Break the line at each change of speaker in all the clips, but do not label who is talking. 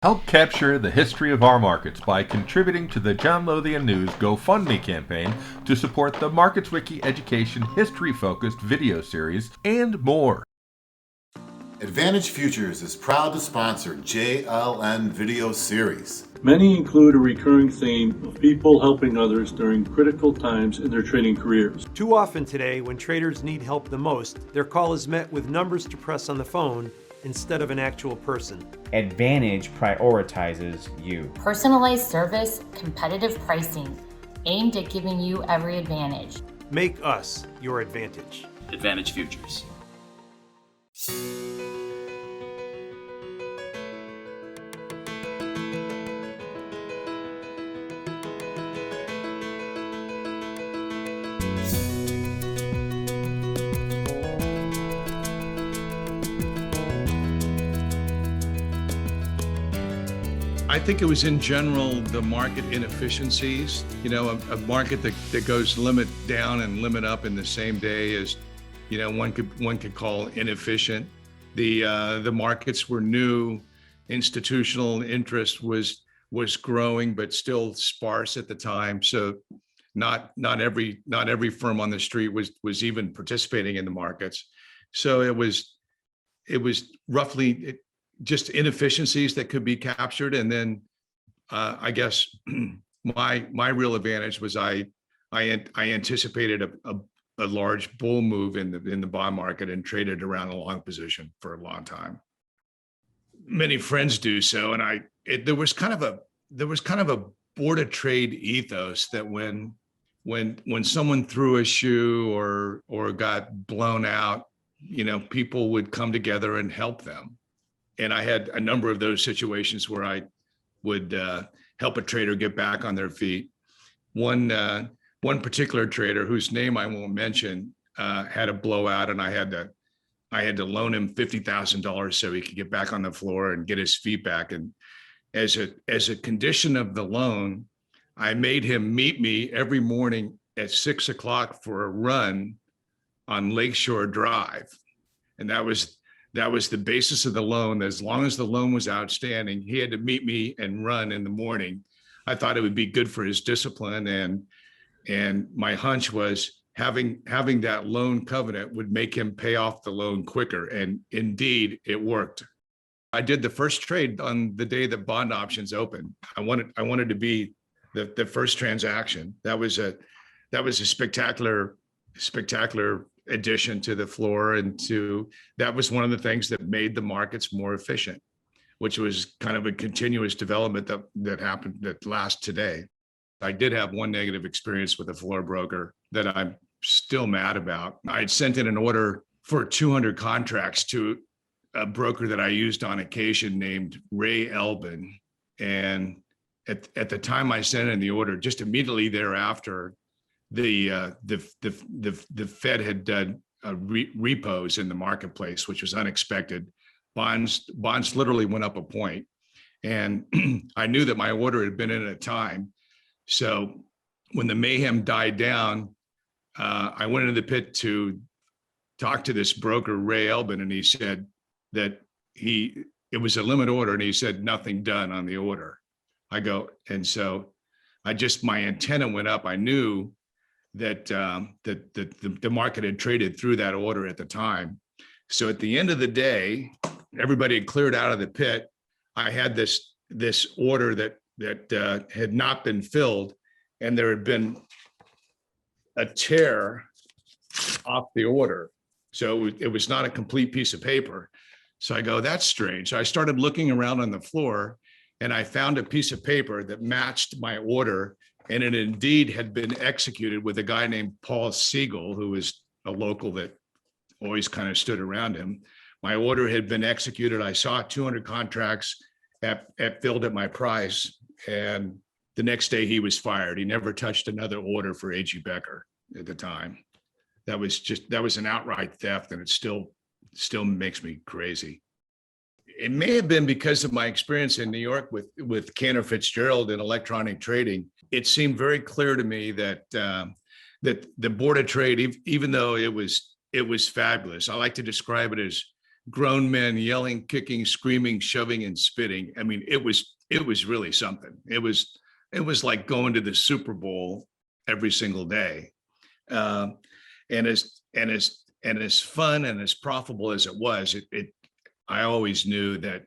Help capture the history of our markets by contributing to the John Lothian News GoFundMe campaign to support the Markets Wiki Education history-focused video series and more.
Advantage Futures is proud to sponsor JLN video series.
Many include a recurring theme of people helping others during critical times in their trading careers.
Too often today, when traders need help the most, their call is met with numbers to press on the phone instead of an actual person.
Advantage prioritizes you.
Personalized service, competitive pricing, aimed at giving you every advantage.
Make us your advantage.
Advantage Futures.
I think it was in general the market inefficiencies, a market that goes limit down and limit up in the same day is, one could call inefficient. The markets were new, institutional interest was growing, but still sparse at the time. So not every firm on the street was even participating in the markets. So it was roughly just inefficiencies that could be captured. And then I guess my real advantage was I anticipated a large bull move in the bond market and traded around a long position for a long time. Many friends do so, and there was kind of a board of trade ethos that when someone threw a shoe or got blown out, people would come together and help them. And I had a number of those situations where I would help a trader get back on their feet. One particular trader, whose name I won't mention, had a blowout, and I had to loan him $50,000 so he could get back on the floor and get his feet back. And as a condition of the loan, I made him meet me every morning at 6 o'clock for a run on Lakeshore Drive, and that was the basis of the loan. As long as the loan was outstanding, he had to meet me and run in the morning. I thought it would be good for his discipline, and my hunch was having that loan covenant would make him pay off the loan quicker. And indeed, it worked. I did the first trade on the day that bond options opened. I wanted to be the first transaction. That was a spectacular addition to the floor, and that was one of the things that made the markets more efficient, which was kind of a continuous development that happened that lasts today. I did have one negative experience with a floor broker that I'm still mad about. I had sent in an order for 200 contracts to a broker that I used on occasion named Ray Elbin, and at the time I sent in the order, just immediately thereafter, the Fed had done repos in the marketplace, which was unexpected. Bonds literally went up a point, and I knew that my order had been in at a time. So when the mayhem died down, I went into the pit to talk to this broker, Ray Elbin, and he said that it was a limit order, and he said nothing done on the order. I go, and so my antenna went up. I knew that the market had traded through that order at the time. So at the end of the day, everybody had cleared out of the pit. I had this order that had not been filled, and there had been a tear off the order. So it was not a complete piece of paper. So I go, that's strange. So I started looking around on the floor, and I found a piece of paper that matched my order. And it indeed had been executed with a guy named Paul Siegel, who was a local that always kind of stood around him. My order had been executed. I saw 200 contracts filled at my price. And the next day he was fired. He never touched another order for A.G. Becker at the time. That was an outright theft, and it still makes me crazy. It may have been because of my experience in New York with Cantor Fitzgerald in electronic trading. It seemed very clear to me that the Board of Trade, even though it was fabulous, I like to describe it as grown men yelling, kicking, screaming, shoving, and spitting. I mean, it was really something. It was like going to the Super Bowl every single day. And as fun and as profitable as it was, I always knew that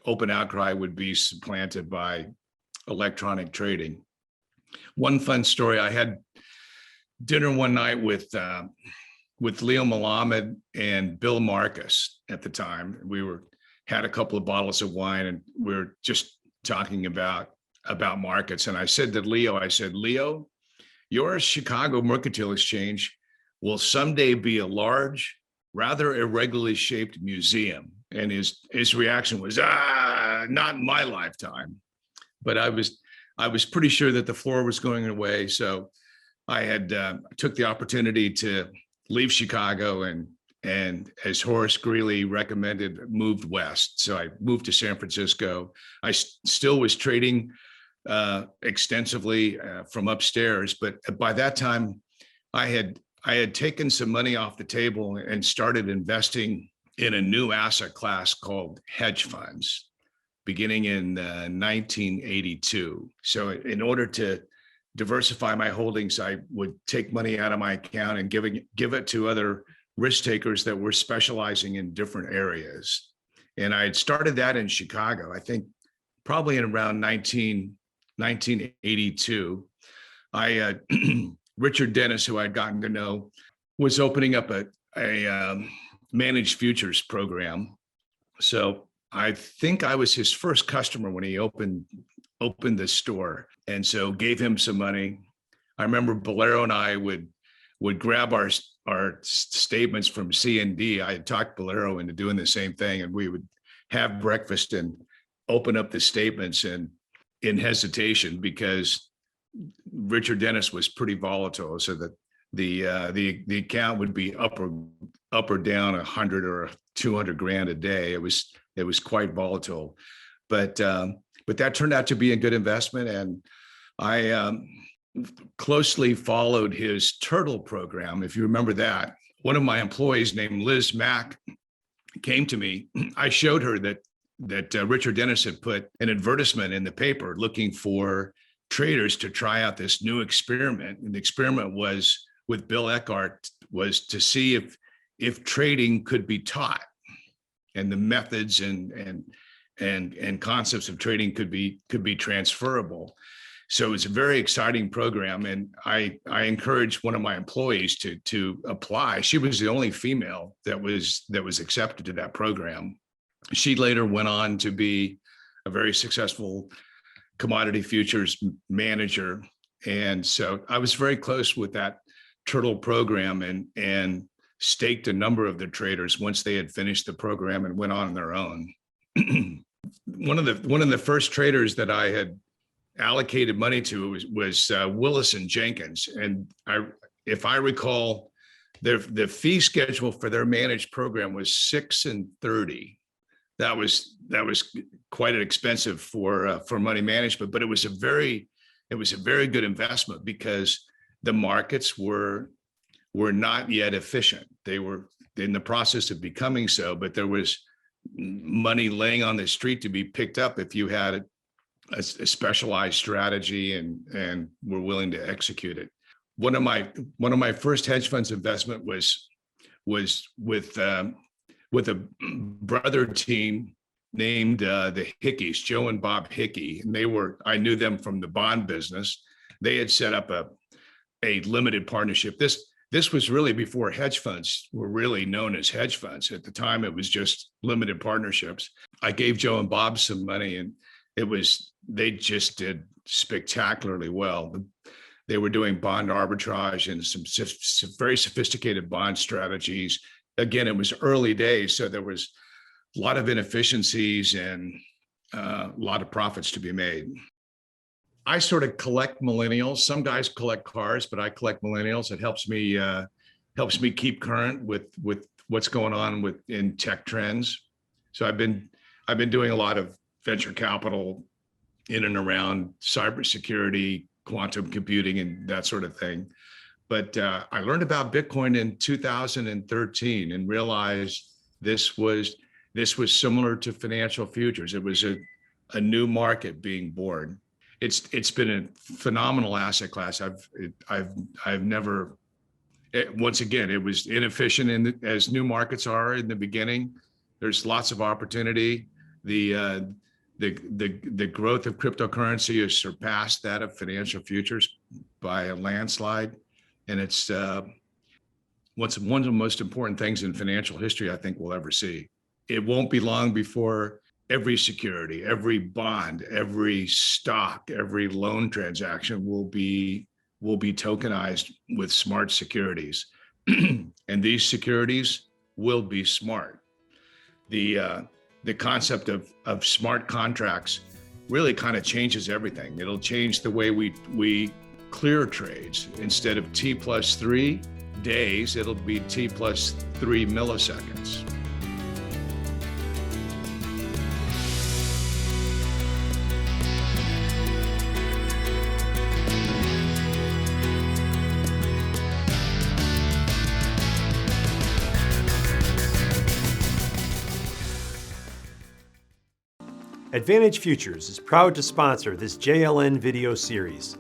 open outcry would be supplanted by electronic trading. One fun story: I had dinner one night with Leo Malamed and Bill Marcus at the time. We had a couple of bottles of wine, and we were just talking about markets. And I said to Leo, Leo, your Chicago Mercantile Exchange will someday be a large, rather irregularly shaped museum. And his reaction was, not in my lifetime. But I was pretty sure that the floor was going away. So I took the opportunity to leave Chicago and as Horace Greeley recommended, moved west. So I moved to San Francisco. I still was trading extensively from upstairs, but by that time I had taken some money off the table and started investing in a new asset class called hedge funds, beginning in 1982. So in order to diversify my holdings, I would take money out of my account and give it to other risk takers that were specializing in different areas. And I had started that in Chicago, I think probably in around 1982. Richard Dennis, who I'd gotten to know, was opening up a managed futures program. So I think I was his first customer when he opened the store, and so gave him some money. I remember Bolero and I would grab our statements from C&D. I had talked Bolero into doing the same thing, and we would have breakfast and open up the statements in hesitation, because Richard Dennis was pretty volatile, so that the account would be up or down 100 or 200 grand a day. It was quite volatile, but that turned out to be a good investment. And I closely followed his turtle program. If you remember that, one of my employees named Liz Mack came to me. I showed her that Richard Dennis had put an advertisement in the paper looking for traders to try out this new experiment. And the experiment was with Bill Eckhart, was to see if trading could be taught, and the methods and concepts of trading could be transferable. So it was a very exciting program, and I encouraged one of my employees to apply. She was the only female that was accepted to that program. She later went on to be a very successful commodity futures manager, and so I was very close with that turtle program, and staked a number of the traders once they had finished the program and went on their own. One of the first traders that I had allocated money to was Willis and Jenkins, and if I recall, the fee schedule for their managed program was 6 and 30. That was quite expensive for money management, but it was a very good investment, because the markets were not yet efficient. They were in the process of becoming so, but there was money laying on the street to be picked up if you had a specialized strategy and were willing to execute it. One of my first hedge funds investment was with a brother team named the Hickeys, Joe and Bob Hickey, and I knew them from the bond business. They had set up a limited partnership. This was really before hedge funds were really known as hedge funds. At the time, it was just limited partnerships. I gave Joe and Bob some money, and they just did spectacularly well. They were doing bond arbitrage and some very sophisticated bond strategies. Again, it was early days, so there was a lot of inefficiencies and a lot of profits to be made. I sort of collect millennials. Some guys collect cars, but I collect millennials. It helps me keep current with what's going on in tech trends. So I've been doing a lot of venture capital in and around cybersecurity, quantum computing, and that sort of thing. But I learned about Bitcoin in 2013 and realized This was similar to financial futures. It was a new market being born. It's been a phenomenal asset class. I've never. Once again, it was inefficient as new markets are in the beginning. There's lots of opportunity. The growth of cryptocurrency has surpassed that of financial futures by a landslide, and it's one of the most important things in financial history I think we'll ever see. It won't be long before every security, every bond, every stock, every loan transaction will be tokenized with smart securities. And these securities will be smart. The concept of smart contracts really kind of changes everything. It'll change the way we clear trades. Instead of T+3 days, it'll be T+3 milliseconds.
Advantage Futures is proud to sponsor this JLN video series.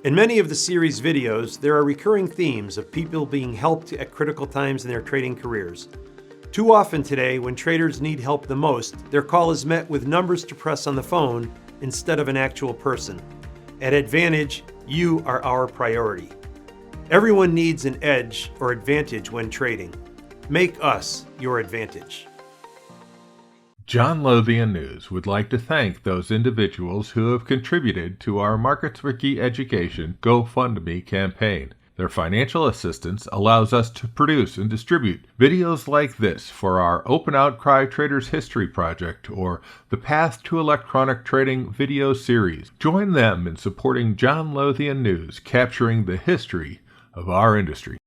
In many of the series videos, there are recurring themes of people being helped at critical times in their trading careers. Too often today, when traders need help the most, their call is met with numbers to press on the phone instead of an actual person. At Advantage, you are our priority. Everyone needs an edge or advantage when trading. Make us your advantage.
John Lothian News would like to thank those individuals who have contributed to our Markets Wiki Education GoFundMe campaign. Their financial assistance allows us to produce and distribute videos like this for our Open Outcry Traders History Project or the Path to Electronic Trading video series. Join them in supporting John Lothian News, capturing the history of our industry.